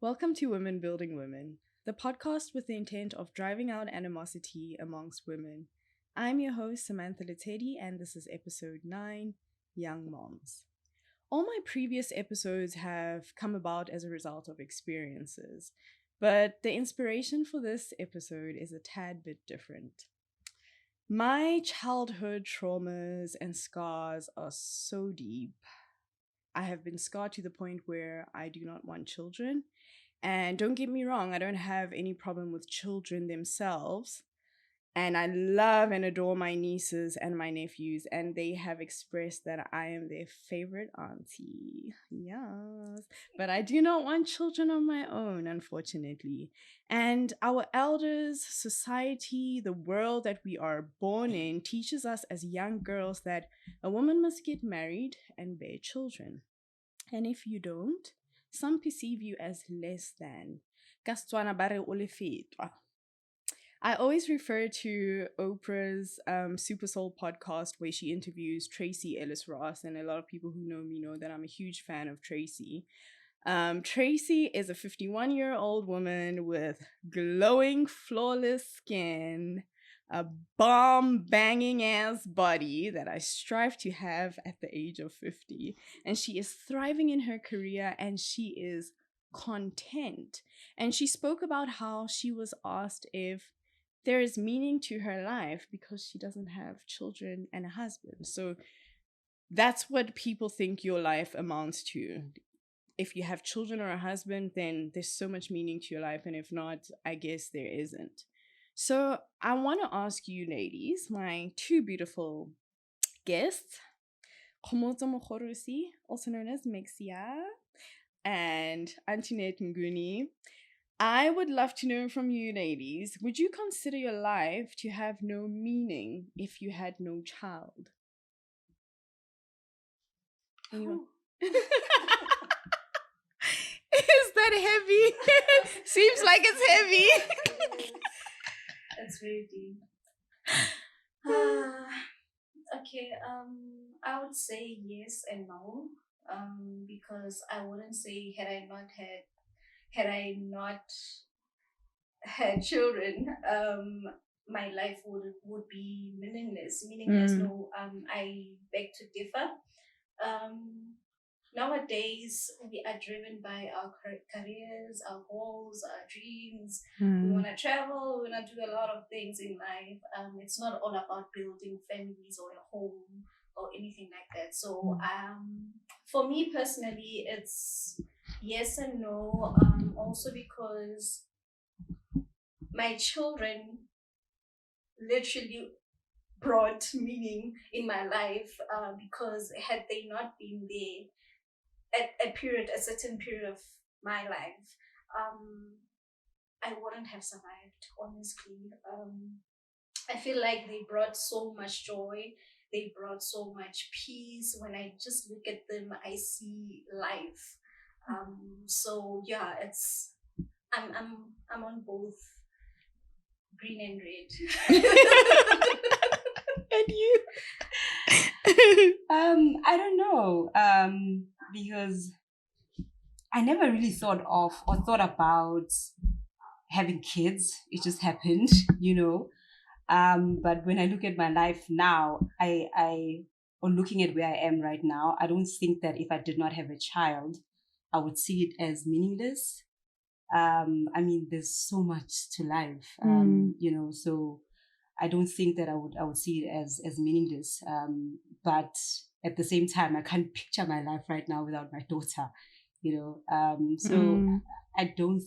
Welcome to Women Building Women, the podcast with the intent of driving out animosity amongst women. I'm your host, Samantha Letshedi, and this is episode 9, Young Moms. All my previous episodes have come about as a result of experiences, but the inspiration for this episode is a tad bit different. My childhood traumas and scars are so deep. I have been scarred to the point where I do not want children. And don't get me wrong, I don't have any problem with children themselves. And I love and adore my nieces and my nephews, and they have expressed that I am their favorite auntie. Yes. But I do not want children of my own, unfortunately. And our elders, society, the world that we are born in teaches us as young girls that a woman must get married and bear children. And if you don't, some perceive you as less than. I always refer to Oprah's Super Soul podcast where she interviews Tracy Ellis Ross, and a lot of people who know me know that I'm a huge fan of Tracy. Tracy is a 51-year-old woman with glowing, flawless skin, a bomb banging ass body that I strive to have at the age of 50. And she is thriving in her career and she is content. And she spoke about how she was asked if there is meaning to her life because she doesn't have children and a husband. So that's what people think your life amounts to. If you have children or a husband, then there's so much meaning to your life. And if not, I guess there isn't. So I want to ask you ladies, my two beautiful guests, Kgomotso Mogorosi, also known as Mexia, and Antoinette Mnguni. I would love to know from you ladies, would you consider your life to have no meaning if you had no child? Anyone? Is that heavy? Seems like it's heavy. It's very deep. Okay, I would say yes and no. Because I wouldn't say had I not had children, my life would be meaningless. Meaningless. No. I beg to differ. Nowadays we are driven by our careers, our goals, our dreams. We want to travel, we want to do a lot of things in life. It's not all about building families or a home or anything like that. So for me personally, it's yes and no. Also because my children literally brought meaning in my life, because had they not been there at a certain period of my life, I wouldn't have survived, honestly. I feel like they brought so much joy. They brought so much peace. When I just look at them, I see life. So yeah, I'm on both green and red. And you? I don't know. Because I never really thought about having kids. It just happened, But when I look at my life now, or looking at where I am right now, I don't think that if I did not have a child, I would see it as meaningless. There's so much to life, so I don't think that I would see it as meaningless. But at the same time, I can't picture my life right now without my daughter, I don't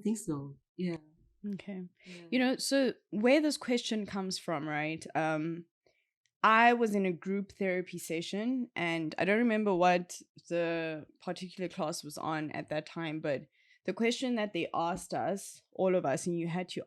think so. Yeah. Okay. So where this question comes from, right? I was in a group therapy session and I don't remember what the particular class was on at that time, but the question that they asked us, all of us, and you had to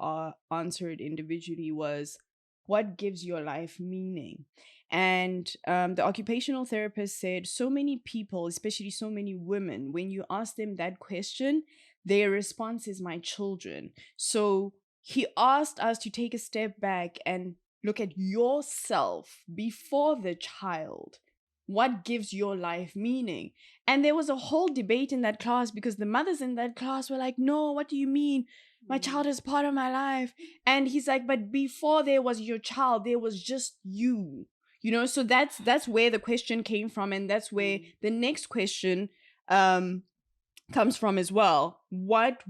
answer it individually was, what gives your life meaning? And the occupational therapist said so many people, especially so many women, when you ask them that question, their response is my children. So he asked us to take a step back and look at yourself before the child. what gives your life meaning? And there was a whole debate in that class because the mothers in that class were like, no, what do you mean? My child is part of my life. And he's like, but before there was your child, there was just you. You know, so that's where the question came from, and that's where the next question comes from as well. What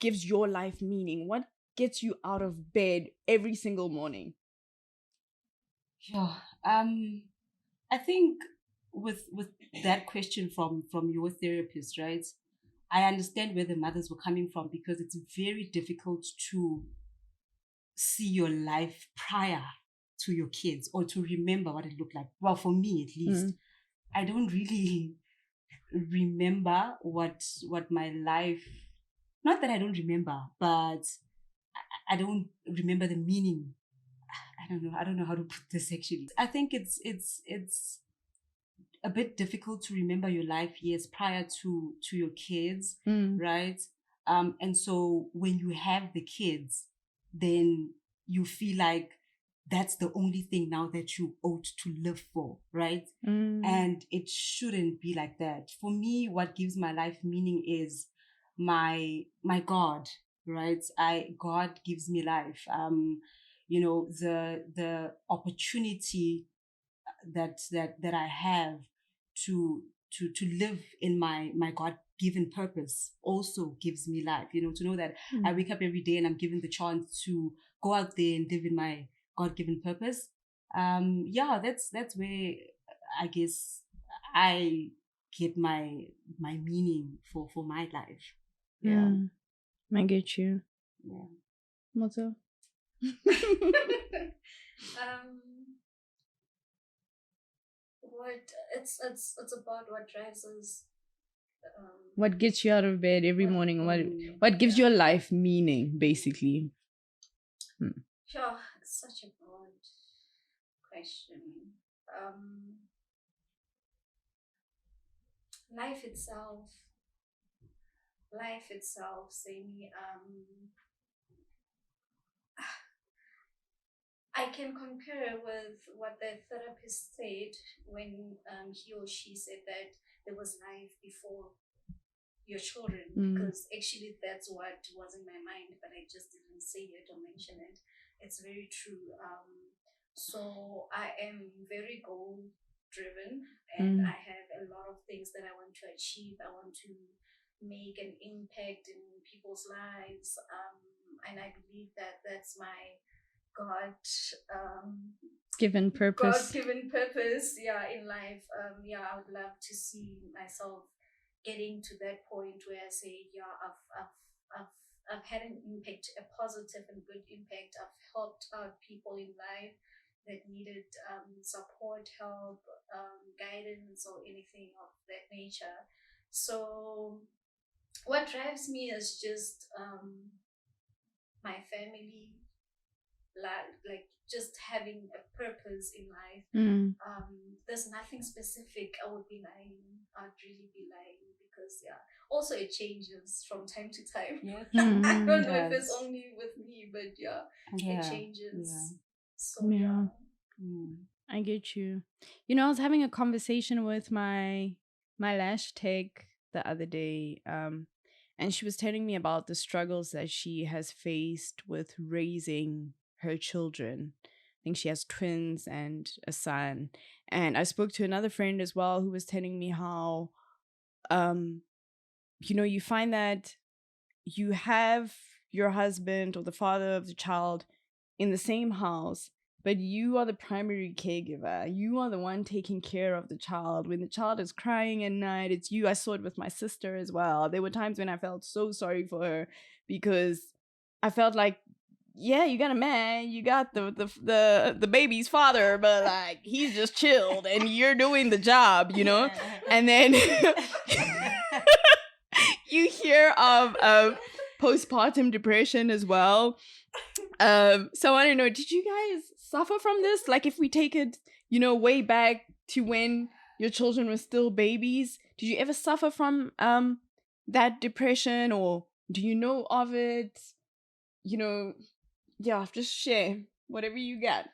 gives your life meaning? What gets you out of bed every single morning? Yeah. I think with that question from your therapist, right? I understand where the mothers were coming from, because it's very difficult to see your life prior to your kids, or to remember what it looked like. Well, for me at least, I don't really remember what my life, not that I don't remember, but I don't remember the meaning. I don't know how to put this actually. I think it's a bit difficult to remember your life years prior to your kids, right? And so when you have the kids, then you feel like that's the only thing now that you ought to live for, right? And it shouldn't be like that. For me, what gives my life meaning is my God, right? God gives me life. You know, the opportunity that I have to live in my God given purpose also gives me life. You know, to know that I wake up every day and I'm given the chance to go out there and live in my God given purpose. Yeah, that's where I guess I get my meaning for my life. Yeah. I get you. Yeah. Motto? What it's about what drives us. What gets you out of bed every morning? What gives your life meaning, basically? Sure, it's such a broad question. Life itself, Sami. I can concur with what the therapist said when he or she said that there was life before your children, because actually that's what was in my mind, but I just didn't say it or mention it. It's very true. So I am very goal driven, and I have a lot of things that I want to achieve. I want to make an impact in people's lives, and I believe that that's my God given purpose. God-given purpose, in life. I would love to see myself getting to that point where I say, I've had an impact, a positive and good impact. I've helped out people in life that needed support, help, guidance, or anything of that nature. So what drives me is just my family, like just having a purpose in life. There's nothing specific. I would be lying. I'd really be lying, because also it changes from time to time. I don't know if it's only with me, but it changes. So I get you. You know, I was having a conversation with my lash tech the other day, and she was telling me about the struggles that she has faced with raising her children. I think she has twins and a son. And I spoke to another friend as well who was telling me how, you know, you find that you have your husband or the father of the child in the same house, but you are the primary caregiver. You are the one taking care of the child. When the child is crying at night, it's you. I saw it with my sister as well. There were times when I felt so sorry for her, because I felt like, yeah, you got a man, you got the baby's father, but like he's just chilled and you're doing the job, you know? And then you hear of postpartum depression as well. So I don't know, did you guys suffer from this? Like, if we take it, you know, way back to when your children were still babies, did you ever suffer from that depression, or do you know of it? You know, just share whatever you got.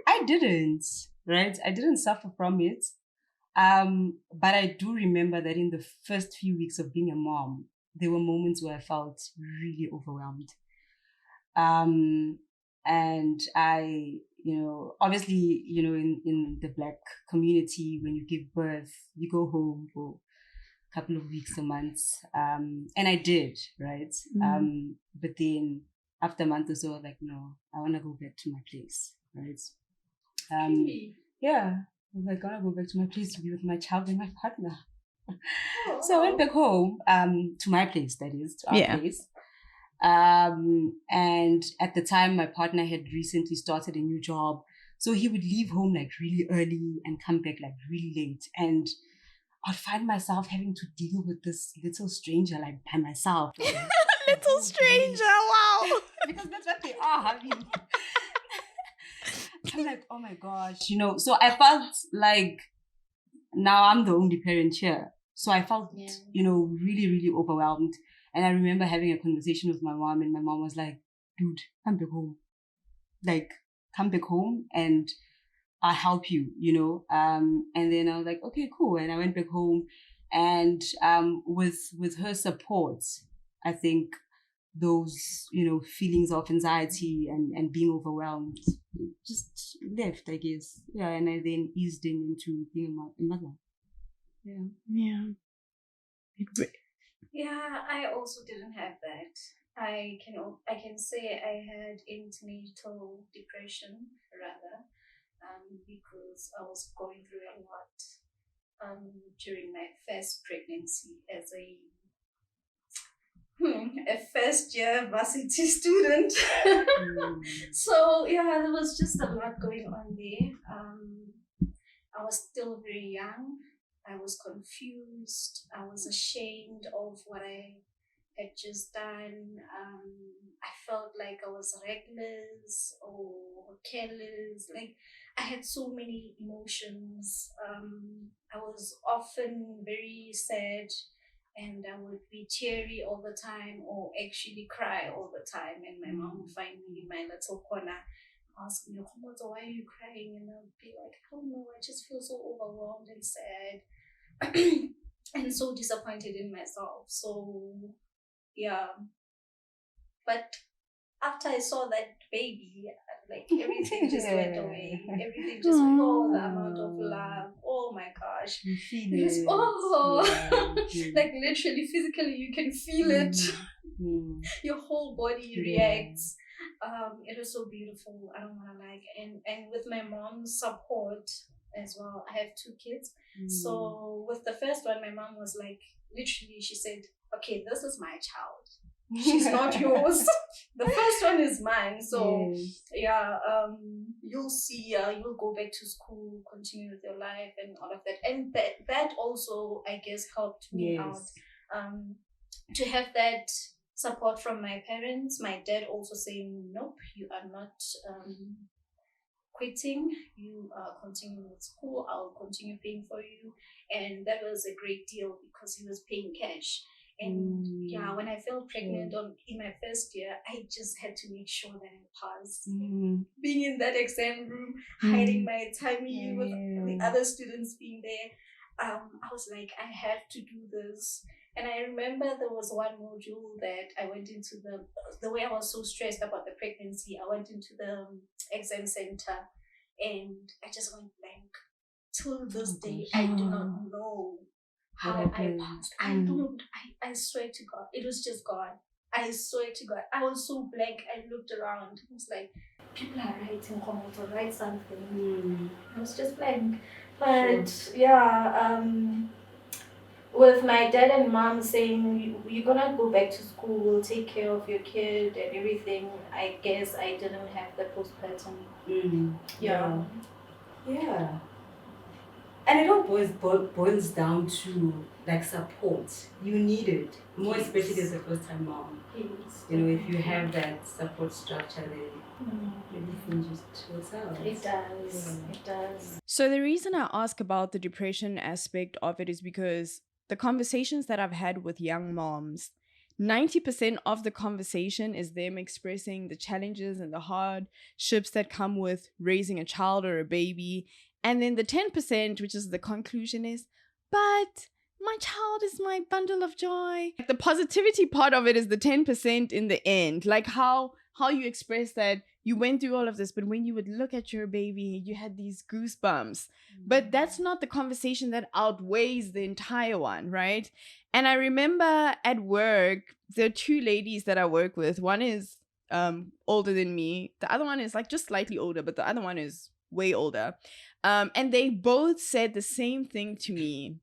I didn't, right? I didn't suffer from it. But I do remember that in the first few weeks of being a mom, there were moments where I felt really overwhelmed. And I, obviously, in the Black community, when you give birth, you go home for a couple of weeks or months. And I did, right? But then after a month or so, I was like, no, I want to go back to my place, right? Yeah, I was like, I want to go back to my place to be with my child and my partner. So I went back home, to my place, that is, to our place. And at the time, my partner had recently started a new job. So he would leave home like really early and come back like really late. And I'd find myself having to deal with this little stranger like by myself. Little stranger, wow. Because that's what they are. I mean, I'm like, oh my gosh, so I felt like now I'm the only parent here. So I felt, really, really overwhelmed. And I remember having a conversation with my mom, and my mom was like, dude, come back home. Like, come back home and I'll help you, And then I was like, okay, cool. And I went back home, and with her support, I think those, feelings of anxiety and being overwhelmed just left, I guess. Yeah, and I then eased into being a mother. Yeah. Yeah. Yeah, I also didn't have that. I can say I had antenatal depression rather, because I was going through a lot during my first pregnancy as a first year varsity student. So yeah, there was just a lot going on there. I was still very young. I was confused. I was ashamed of what I had just done. I felt like I was reckless or careless. Like I had so many emotions. I was often very sad, and I would be teary all the time, or actually cry all the time. And my mom would find me in my little corner, ask me, Kgomotso, why are you crying? And I'll be like, I don't know, I just feel so overwhelmed and sad and so disappointed in myself. So yeah, but after I saw that baby, like everything just went away. Everything just went, the amount of love. Oh my gosh. You feel it was, like literally physically you can feel it. Your whole body reacts. It was so beautiful. I don't want to like, and with my mom's support as well. I have 2 kids. So with the first one, my mom was like, literally, she said, okay, this is my child. She's not yours. The first one is mine. So you'll see, you'll go back to school, continue with your life and all of that. And that also, I guess, helped me out. To have that support from my parents, my dad also saying, nope, you are not quitting, you continue with school, I'll continue paying for you. And that was a great deal because he was paying cash. And when I fell pregnant in my first year, I just had to make sure that I passed. Being in that exam room, hiding my tummy with the other students being there, I was like, I have to do this. And I remember there was one module that I went into the way I was so stressed about the pregnancy, I went into the exam center and I just went blank. Till this day, I do not know how I passed. I swear to God, it was just God. I swear to God, I was so blank. I looked around. It was like, people are writing, Kgomotso, write something. I was just blank. But with my dad and mom saying, you're gonna go back to school, take care of your kid and everything, I guess I didn't have the postpartum. Yeah. And it all boils down to like support. You need it, more especially as a first-time mom. Yes. If you have that support structure, then everything just works out. It does. It does. So the reason I ask about the depression aspect of it is because the conversations that I've had with young moms, 90% of the conversation is them expressing the challenges and the hardships that come with raising a child or a baby. And then the 10%, which is the conclusion, is, but my child is my bundle of joy. The positivity part of it is the 10% in the end. Like how you express that you went through all of this, but when you would look at your baby, you had these goosebumps. But that's not the conversation that outweighs the entire one, right? And I remember at work, there are two ladies that I work with. One is older than me. The other one is like just slightly older, but the other one is way older. And they both said the same thing to me.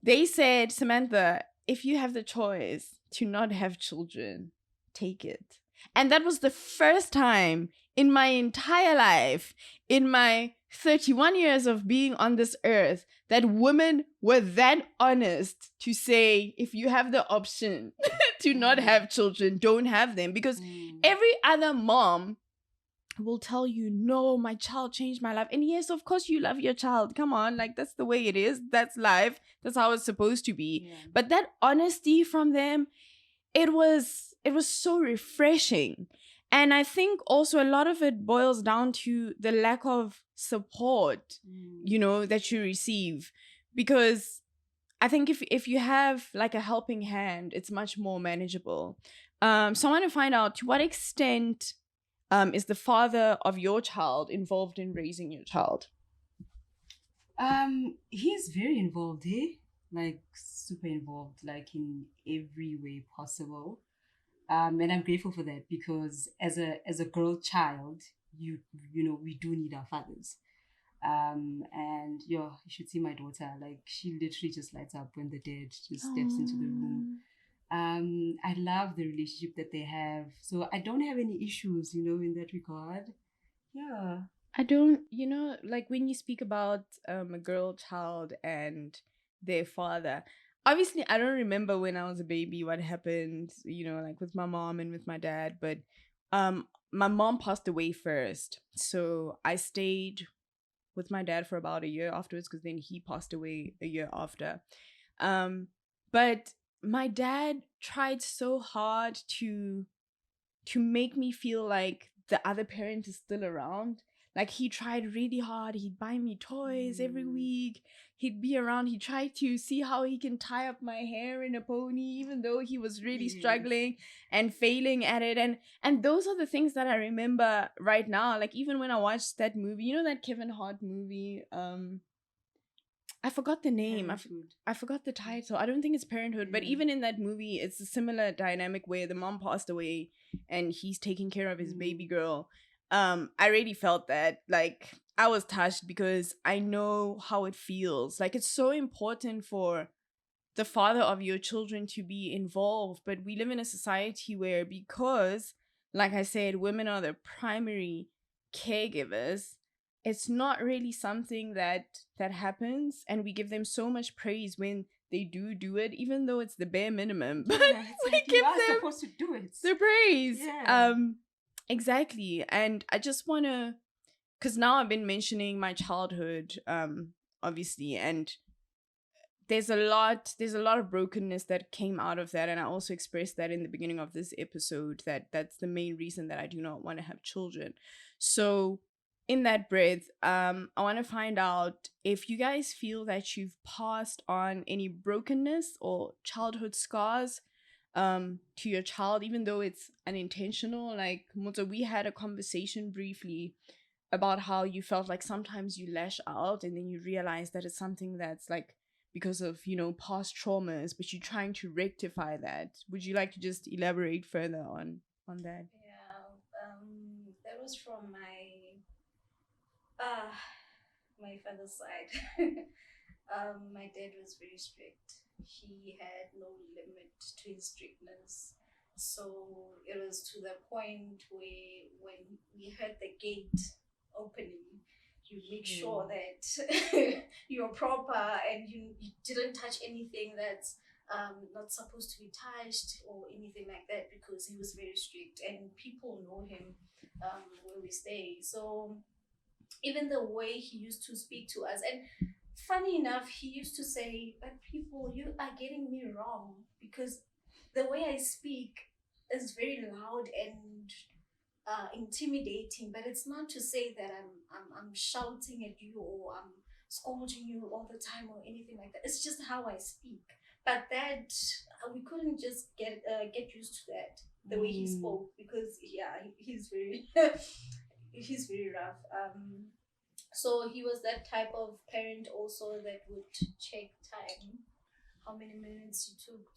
They said, Samantha, if you have the choice to not have children, take it. And that was the first time in my entire life, in my 31 years of being on this earth, that women were that honest to say, if you have the option to not have children, don't have them. Because every other mom will tell you, no, my child changed my life. And yes, of course you love your child. Come on, like that's the way it is. That's life. That's how it's supposed to be. Yeah. But that honesty from them, it was so refreshing. And I think also a lot of it boils down to the lack of support, you know, that you receive. Because I think if you have like a helping hand, it's much more manageable. So I want to find out, to what extent is the father of your child involved in raising your child? He's very involved, like super involved, like in every way possible. And I'm grateful for that, because as a girl child, you know, we do need our fathers. And you should see my daughter, like she literally just lights up when the dad just steps into the room. I love the relationship that they have, so I don't have any issues, you know, in that regard. Yeah, I don't, you know, like when you speak about a girl child and their father, obviously I don't remember when I was a baby what happened, you know, like with my mom and with my dad, but my mom passed away first, so I stayed with my dad for about a year afterwards, because then he passed away a year after. But my dad tried so hard to make me feel like the other parent is still around. Like he tried really hard. He'd buy me toys every week. He'd be around. He tried to see how he can tie up my hair in a pony, even though he was really struggling and failing at it. And those are the things that I remember right now. Like even when I watched that movie, you know, that Kevin Hart movie, I forgot the name. I forgot the title. I don't think it's Parenthood, but even in that movie, it's a similar dynamic where the mom passed away and he's taking care of his baby girl. I really felt that. Like, I was touched because I know how it feels. Like, it's so important for the father of your children to be involved, but we live in a society where, because, like I said, women are the primary caregivers, it's not really something that happens, and we give them so much praise when they do it, even though it's the bare minimum. But we like give you are them supposed to do it. the praise. Yeah. Exactly. And I just want to, because now I've been mentioning my childhood, obviously, and there's a lot of brokenness that came out of that, and I also expressed that in the beginning of this episode, that's the main reason that I do not want to have children. So in that breath, I want to find out if you guys feel that you've passed on any brokenness or childhood scars to your child, even though it's unintentional. Like Kgomotso, we had a conversation briefly about how you felt like sometimes you lash out and then you realize that it's something that's like because of, you know, past traumas, but you're trying to rectify that. Would you like to just elaborate further on that? Yeah, that was from my father's side. My dad was very strict. He had no limit to his strictness. So it was to the point where when we heard the gate opening, you make sure that you're proper and you didn't touch anything that's not supposed to be touched or anything like that, because he was very strict and people know him where we stay. So even the way he used to speak to us, and funny enough, he used to say, but people, you are getting me wrong, because the way I speak is very loud and intimidating, but it's not to say that I'm shouting at you or I'm scolding you all the time or anything like that. It's just how I speak. But that we couldn't just get used to that, the way he spoke, because he's very he's very rough. So he was that type of parent also that would check time, how many minutes you took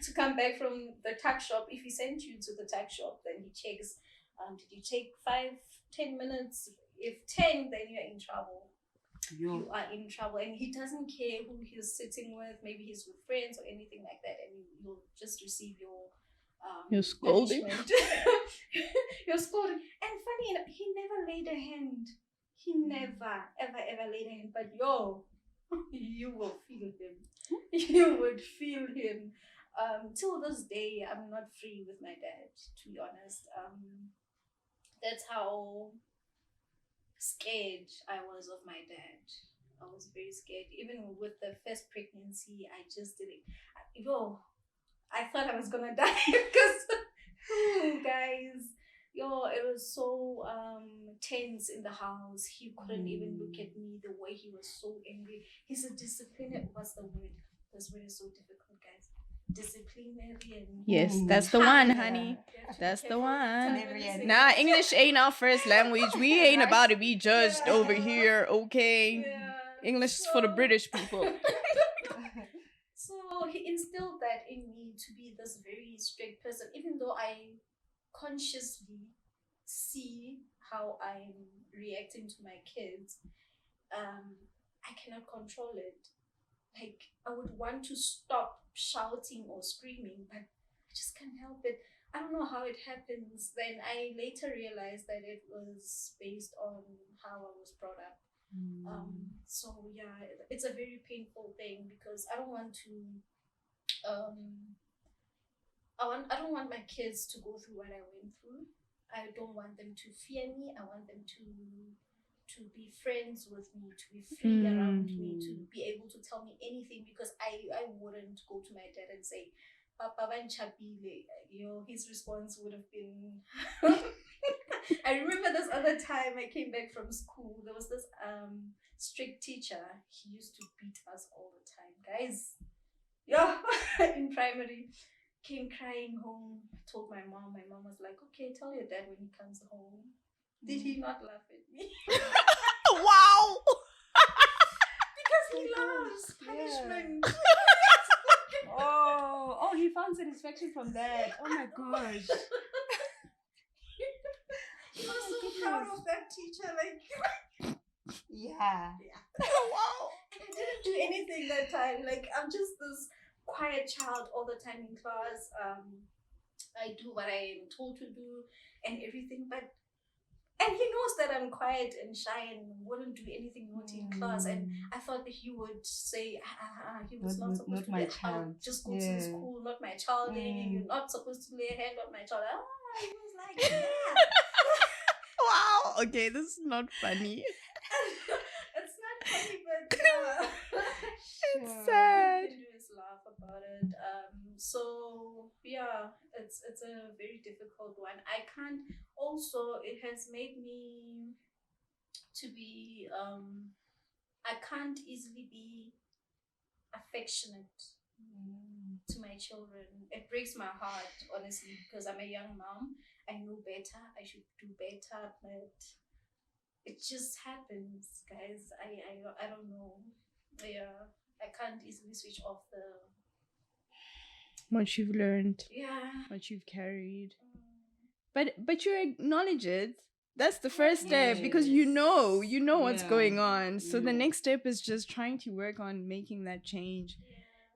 to come back from the tuck shop. If he sent you to the tuck shop, then he checks, did you take 5-10 minutes? If 10, then you're in trouble. You are in trouble, and he doesn't care who he's sitting with. Maybe he's with friends or anything like that, and you'll just receive your scolding. You're scolding. And funny enough, he never laid a hand. He never ever laid a hand. But you will feel him. You would feel him. Till this day, I'm not free with my dad, to be honest. That's how scared I was of my dad. I was very scared. Even with the first pregnancy, I just didn't. I thought I was gonna die because, guys, it was so tense in the house. He couldn't even look at me. The way he was so angry. He's a disciplinarian. What's the word? This word is so difficult, guys. Disciplinarian. Yes, that's the one, honey. That's the one. Nah, English ain't our first language. We ain't about to be judged over here, okay? Yeah. English is for the British people. So he instilled that in me to be this very strict person, even though I consciously see how I'm reacting to my kids. I cannot control it. Like, I would want to stop shouting or screaming, but I just can't help it. I don't know how it happens. Then I later realized that it was based on how I was brought up. So yeah, it's a very painful thing because I don't want to I don't want my kids to go through what I went through. I don't want them to fear me. I want them to be friends with me, to be free around me, to be able to tell me anything, because I wouldn't go to my dad and say, Papa Vanchapile. His response would have been I remember this other time I came back from school. There was this strict teacher. He used to beat us all the time, guys. In primary. Came crying home, told my mom. My mom was like, okay, tell your dad when he comes home. Did he not laugh at me? Wow! Because he loves punishment. Oh, he found satisfaction from that. Oh my gosh. He was so proud of that teacher. Like, yeah. Wow. I didn't do anything that time. Like, I'm just this quiet child all the time in class. I do what I am told to do and everything, and he knows that I'm quiet and shy and wouldn't do anything naughty in class. And I thought that he would say, he was not supposed to my be child. Just go to the school, not my child. You're not supposed to lay a hand on my child. He was like, yeah. Wow. Okay, this is not funny. It's not funny, but it's sad. All you can do is laugh about it. So yeah, it's a very difficult one. I can't. Also, it has made me to be. I can't easily be affectionate to my children. It breaks my heart, honestly, because I'm a young mom. I know better. I should do better, but it just happens, guys. I don't know. Yeah, I can't easily switch off the. What you've learned. Yeah. What you've carried. But you acknowledge it. That's the first step, because you know what's going on. So the next step is just trying to work on making that change.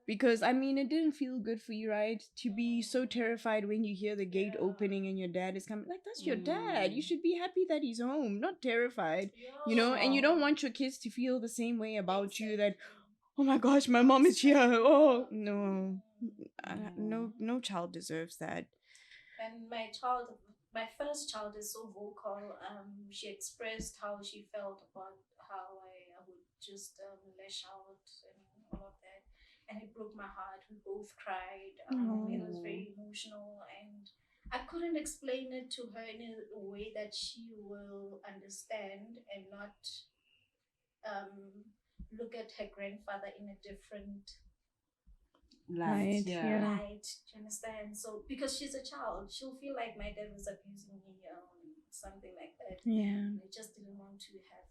Because, I mean, it didn't feel good for you, right? To be so terrified when you hear the gate opening and your dad is coming. Like, that's your dad. You should be happy that he's home, not terrified. And you don't want your kids to feel the same way about you, that, oh my gosh, my mom is here. Oh, no. No child deserves that. And my first child is so vocal. She expressed how she felt about how I would just lash out and all of that. And it broke my heart. We both cried. It was very emotional, and I couldn't explain it to her in a way that she will understand and not look at her grandfather in a different Right, yeah. light. Do you understand? So because she's a child, she'll feel like my dad was abusing me, something like that. Yeah. And I just didn't want to have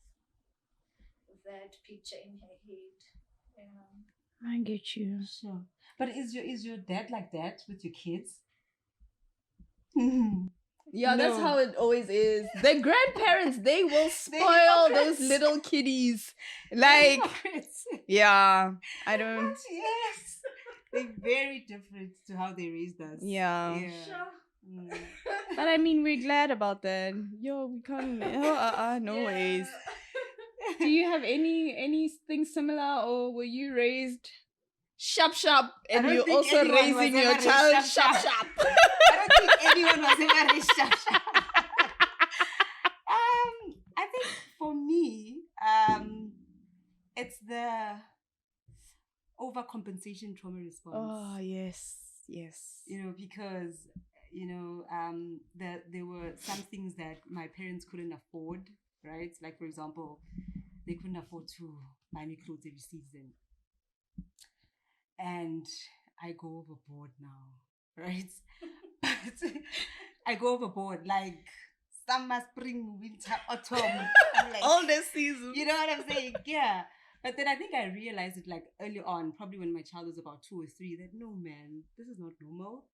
that picture in her head. I get you. Sure. But is your dad like that with your kids? Yeah, that's No. how it always is. The grandparents, they will spoil those little kiddies. Like, yeah, I don't. Yes. They're very different to how they raised us. Yeah. Sure. But I mean, we're glad about that. Yo, we can't. No ways. Do you have anything similar, or were you raised sharp and you're also raising your child sharp? I don't think anyone was ever raised sharp. I think for me, it's the overcompensation trauma response. Oh yes. Because there were some things that my parents couldn't afford, right? Like, for example, they couldn't afford to buy me clothes every season. And I go overboard now, right? But I go overboard, like summer, spring, winter, autumn. Like, all the seasons. You know what I'm saying? Yeah. But then I think I realized it like early on, probably when my child was about 2 or 3, that no, man, this is not normal.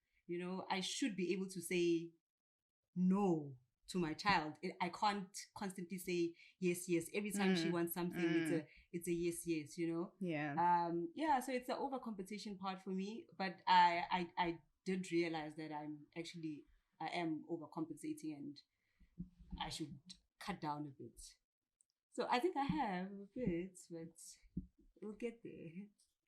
I should be able to say no to my child. I can't constantly say yes. Every time she wants something, it's a yes. Yeah. So it's the overcompensation part for me. But I did realize that I am overcompensating and I should cut down a bit. So I think I have a bit, but we'll get there.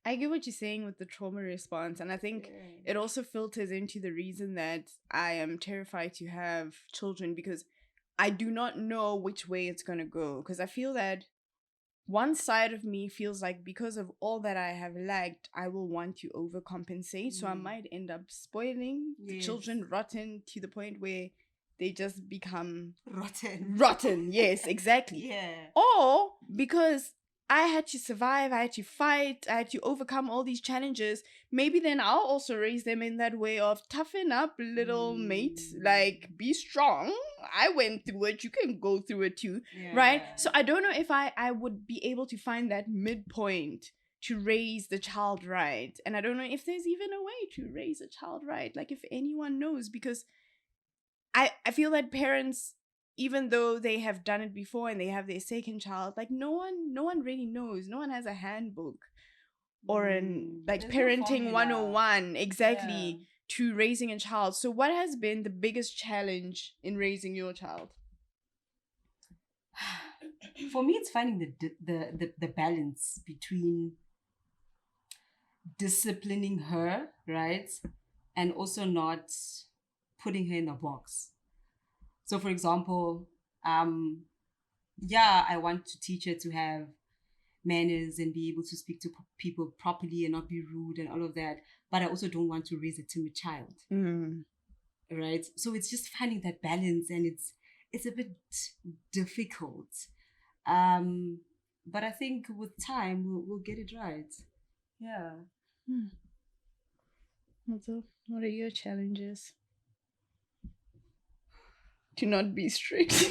I get what you're saying with the trauma response, and I think it also filters into the reason that I am terrified to have children, because I do not know which way it's going to go. Because I feel that one side of me feels like because of all that I have lacked, I will want to overcompensate. So I might end up spoiling the children rotten to the point where they just become rotten. Yes, exactly. Yeah. Or because I had to survive, I had to fight, I had to overcome all these challenges, maybe then I'll also raise them in that way of toughen up, little mate, like be strong. I went through it, you can go through it too, right? So I don't know if I would be able to find that midpoint to raise the child right. And I don't know if there's even a way to raise a child right, like if anyone knows, because I feel that parents, even though they have done it before and they have their second child, like no one really knows. No one has a handbook or an parenting 101 exactly to raising a child. So what has been the biggest challenge in raising your child? For me, it's finding the balance between disciplining her, right, and also not putting her in a box. So, for example, I want to teach her to have manners and be able to speak to people properly and not be rude and all of that. But I also don't want to raise a timid child, right? So it's just finding that balance, and it's a bit difficult. But I think with time we'll get it right. Yeah. What are your challenges? To not be strict.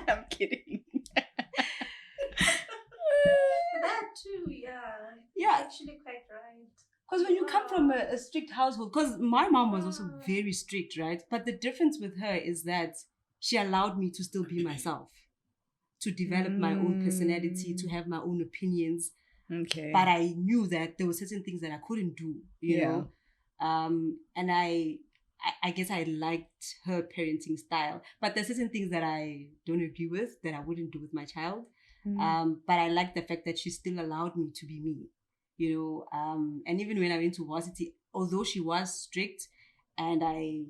I'm kidding. That too, yeah. Actually quite right. Because when you come from a strict household, because my mom was also very strict, right? But the difference with her is that she allowed me to still be myself, to develop my own personality, to have my own opinions. Okay. But I knew that there were certain things that I couldn't do, you know? And I guess I liked her parenting style, but there's certain things that I don't agree with that I wouldn't do with my child. But I like the fact that she still allowed me to be me, you know. And even when I went to varsity, although she was strict and I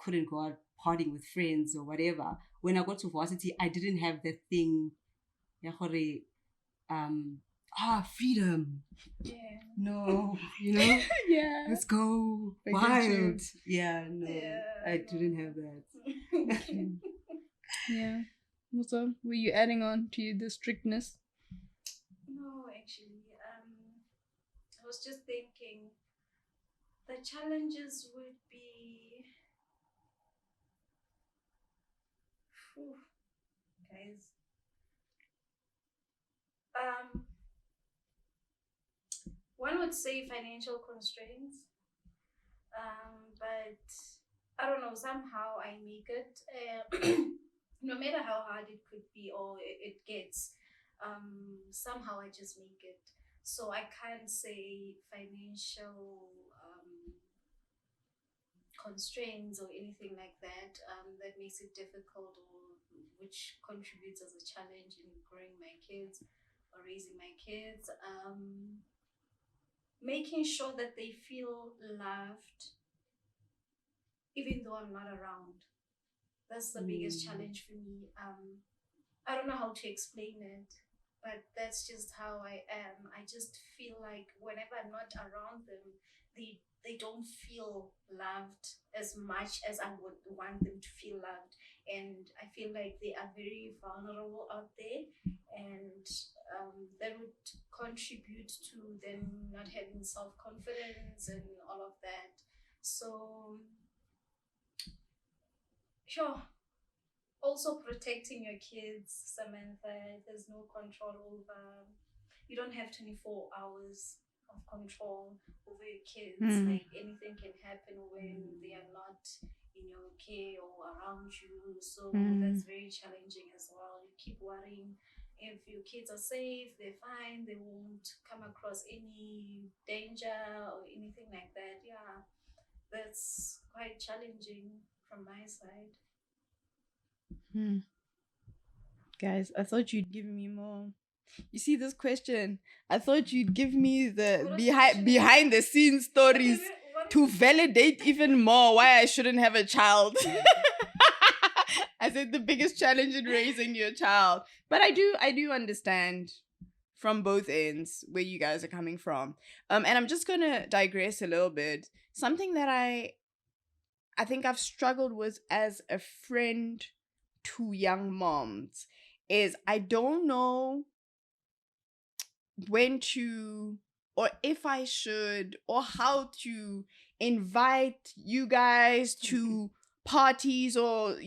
couldn't go out partying with friends or whatever, when I got to varsity, I didn't have that thing, freedom. Yeah. No, you know, Yeah. let's go I get wild. you. Yeah, no, Yeah, I didn't have that. Yeah. Also, were you adding on to the strictness? No, actually, I was just thinking the challenges would be, whew, guys. One would say financial constraints, but I don't know. Somehow I make it. No matter how hard it could be or it gets, somehow I just make it. So I can't say financial constraints or anything like that that makes it difficult or which contributes as a challenge in growing my kids or raising my kids. Making sure that they feel loved even though I'm not around. That's the biggest challenge for me. I don't know how to explain it, but that's just how I am. I just feel like whenever I'm not around them, they don't feel loved as much as I would want them to feel loved. And I feel like they are very vulnerable out there, and that would contribute to them not having self confidence and all of that. So, sure. Also protecting your kids, Samantha. There's no control over. You don't have 24 hours of control over your kids. Like anything can happen when they are not in your care or around you. So that's very challenging as well. You keep worrying if your kids are safe, they're fine, they won't come across any danger or anything like that. Yeah, that's quite challenging from my side. Guys, I thought you'd give me more. You see this question? I thought you'd give me the behind the scenes stories to validate even more why I shouldn't have a child. I said the biggest challenge in raising your child. But I do understand from both ends where you guys are coming from. And I'm just gonna digress a little bit. Something that I think I've struggled with as a friend to young moms is I don't know when to or if I should or how to invite you guys to parties or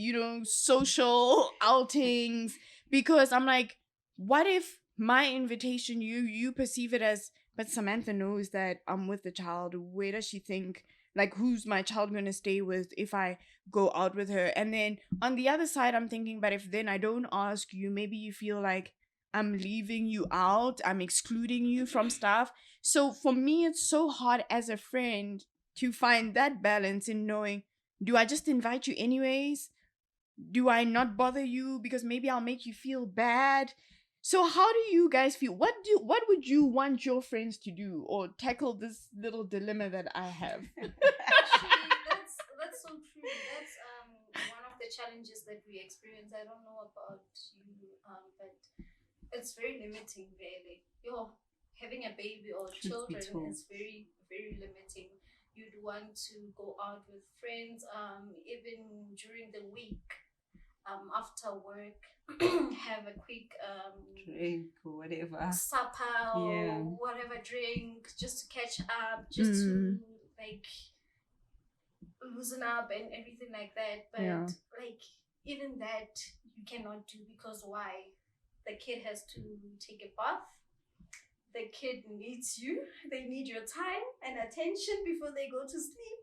social outings, because I'm like, what if my invitation you perceive it as, but Samantha knows that I'm with the child, where does she think, like, who's my child going to stay with if I go out with her? And then on the other side I'm thinking, but if then I don't ask you, maybe you feel like I'm leaving you out, I'm excluding you from stuff. So for me, it's so hard as a friend to find that balance in knowing, do I just invite you anyways? Do I not bother you because maybe I'll make you feel bad? So how do you guys feel? What would you want your friends to do or tackle this little dilemma that I have? Actually, that's so true. That's one of the challenges that we experience. I don't know about you, but it's very limiting, really. Having a baby or children is very, very limiting. You'd want to go out with friends, even during the week, after work, have a quick drink or whatever, supper or whatever drink, just to catch up, just to like loosen up and everything like that. But like even that you cannot do, because why? The kid has to take a bath. The kid needs you. They need your time and attention before they go to sleep.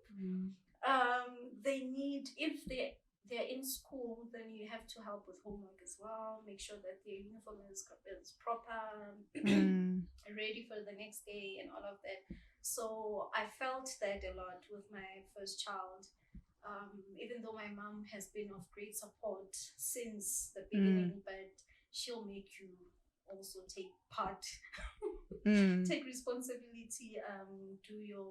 They need, if they're in school, then you have to help with homework as well. Make sure that their uniform is proper, ready for the next day and all of that. So I felt that a lot with my first child. Even though my mom has been of great support since the beginning, but she'll make you also take part, take responsibility, do your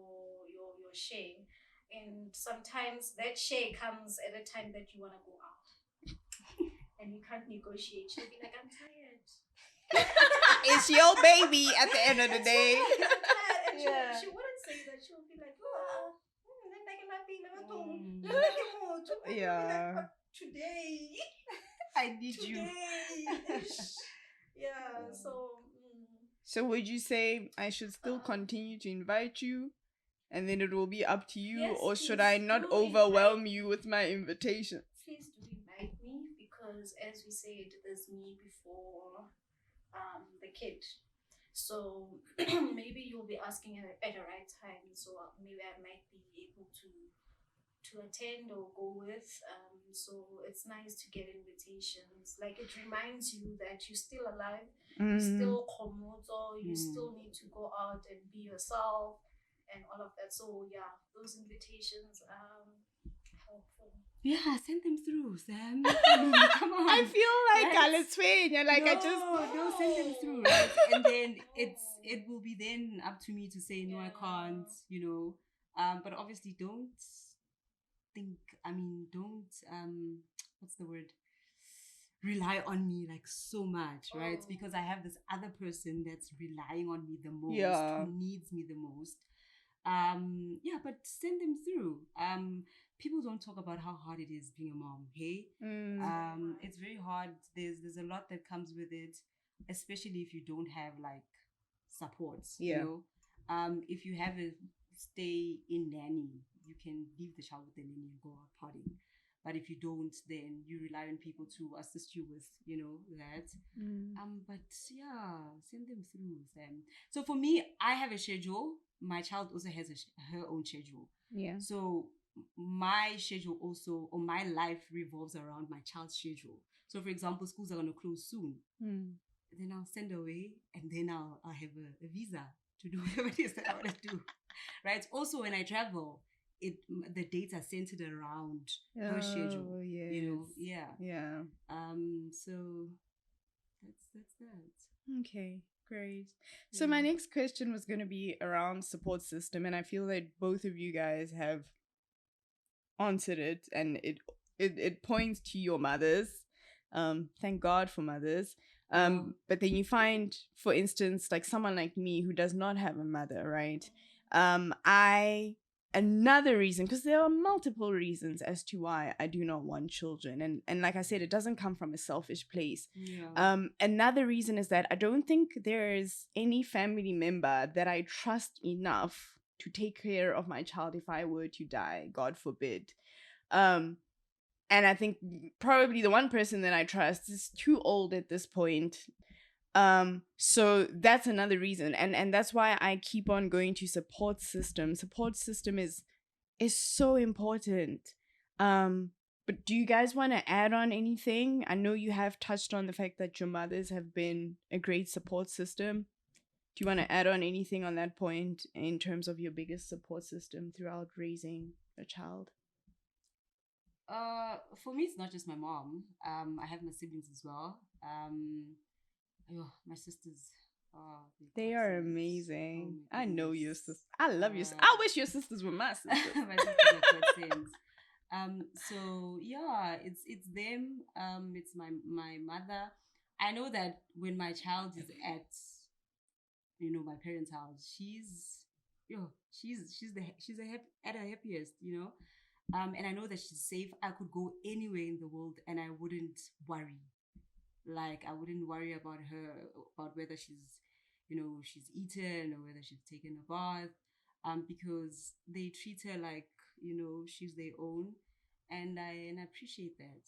share. And sometimes that share comes at a time that you want to go out and you can't negotiate. She'll be like, I'm tired. It's your baby at the end of the day. And Yeah. she wouldn't say that. She would be like, Yeah. today. I need you. Yeah, so. So would you say I should still continue to invite you, and then it will be up to you, Yes, or should please I not do overwhelm you with my invitation? Please do invite me, because as we said, there's me before the kid. So maybe you'll be asking at the right time. So maybe I might be able to attend or go with. So it's nice to get invitations. Like, it reminds you that you're still alive, you're still Kgomotso, you still need to go out and be yourself and all of that. So yeah, those invitations helpful. Yeah, send them through, Sam. Come on. I feel like Right? Letshedi, like I just No, send them through, right? And then it will be then up to me to say no, I can't, But obviously, don't what's the word? Rely on me like so much, right? Because I have this other person that's relying on me the most, Yeah. who needs me the most. But send them through. People don't talk about how hard it is being a mom, hey? It's very hard. There's a lot that comes with it, especially if you don't have like supports, if you have a stay in nanny, you can leave the child with the nanny and go out partying. But if you don't, then you rely on people to assist you with, that. But yeah, send them through, Sam. So for me, I have a schedule. My child also has her own schedule. Yeah. So my schedule also, or my life revolves around my child's schedule. So for example, schools are going to close soon. Then I'll send away, and then I'll have a visa to do whatever it is that I want to do. Right? Also, when I travel, the dates are centered around her schedule. Yes. Yeah. So that's that. Okay, great. So my next question was going to be around support system, and I feel that both of you guys have answered it, and it points to your mothers. Thank God for mothers. But then you find, for instance, like someone like me who does not have a mother, right? Another reason, because there are multiple reasons as to why I do not want children, and like I said, it doesn't come from a selfish place. Another reason is that I don't think there is any family member that I trust enough to take care of my child if I were to die, God forbid. And I think probably the one person that I trust is too old at this point. So that's another reason, and that's why I keep on going to support system. Support system is so important. But do you guys want to add on anything? I know you have touched on the fact that your mothers have been a great support system. Do you want to add on anything on that point in terms of your biggest support system throughout raising a child? For me, it's not just my mom. I have my siblings as well. My sisters. They are amazing. Oh, I know your sisters. I love your sisters. I wish your sisters were my sisters. My sisters are good things. So yeah, it's them. It's my mother. I know that when my child is at, my parents' house, she's at her happiest, and I know that she's safe. I could go anywhere in the world and I wouldn't worry. Like, I wouldn't worry about her, about whether she's eaten or whether she's taken a bath, because they treat her like, she's their own, and I appreciate that.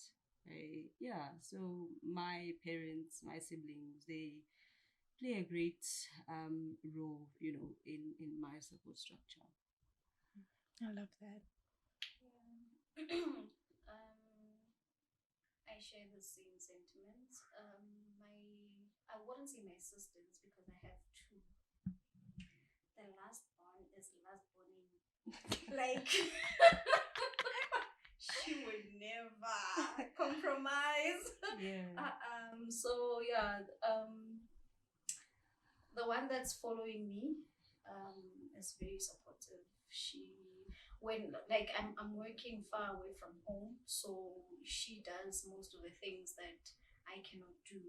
So my parents, my siblings, they play a great role, in my support structure. I love that. I share the same sentiments. I wouldn't say my sisters because I have two. The last one is last born. Like, she would never compromise. So yeah, the one that's following me is very supportive. I'm working far away from home, so she does most of the things that I cannot do.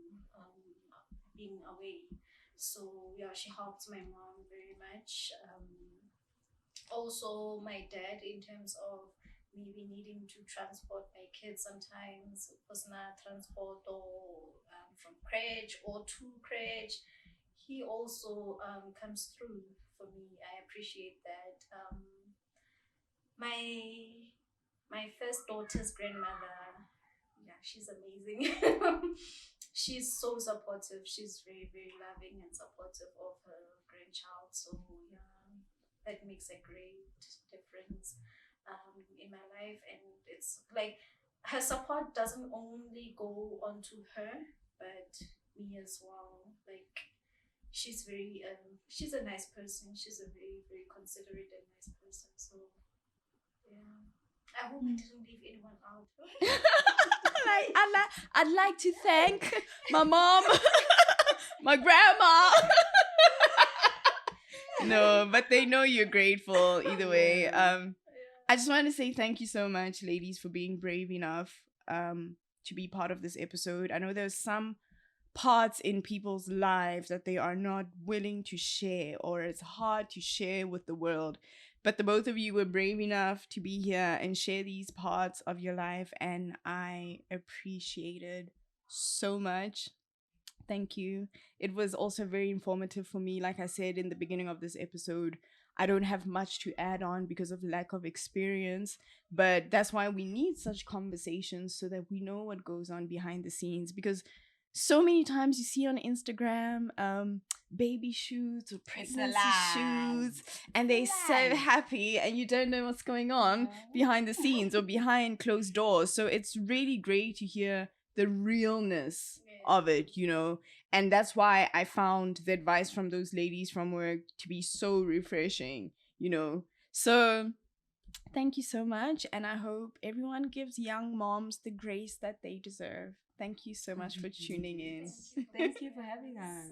being away. So yeah, she helped my mom very much. Also my dad, in terms of maybe needing to transport my kids sometimes, personal transport, or from crèche or to crèche, he also comes through for me. I appreciate that. My first daughter's grandmother, yeah, she's amazing. She's so supportive. She's very, very loving and supportive of her grandchild. So yeah, that makes a great difference in my life. And it's like her support doesn't only go onto her, but me as well. Like she's very she's a nice person. She's a very, very considerate and nice person. So yeah, I hope I didn't leave anyone out. I'd like to thank my mom, my grandma. No, but they know you're grateful either way. I just want to say thank you so much, ladies, for being brave enough to be part of this episode. I know there's some parts in people's lives that they are not willing to share, or it's hard to share with the world. But the both of you were brave enough to be here and share these parts of your life, and I appreciate it so much. Thank you. It was also very informative for me. Like I said in the beginning of this episode, I don't have much to add on because of lack of experience, but that's why we need such conversations so that we know what goes on behind the scenes. Because so many times you see on Instagram baby shoots or pregnancy shoots, and they're so happy, and you don't know what's going on behind the scenes or behind closed doors. So it's really great to hear the realness of it, you know. And that's why I found the advice from those ladies from work to be so refreshing, you know. So thank you so much, and I hope everyone gives young moms the grace that they deserve. Thank you so much for tuning in. Thank you for having us.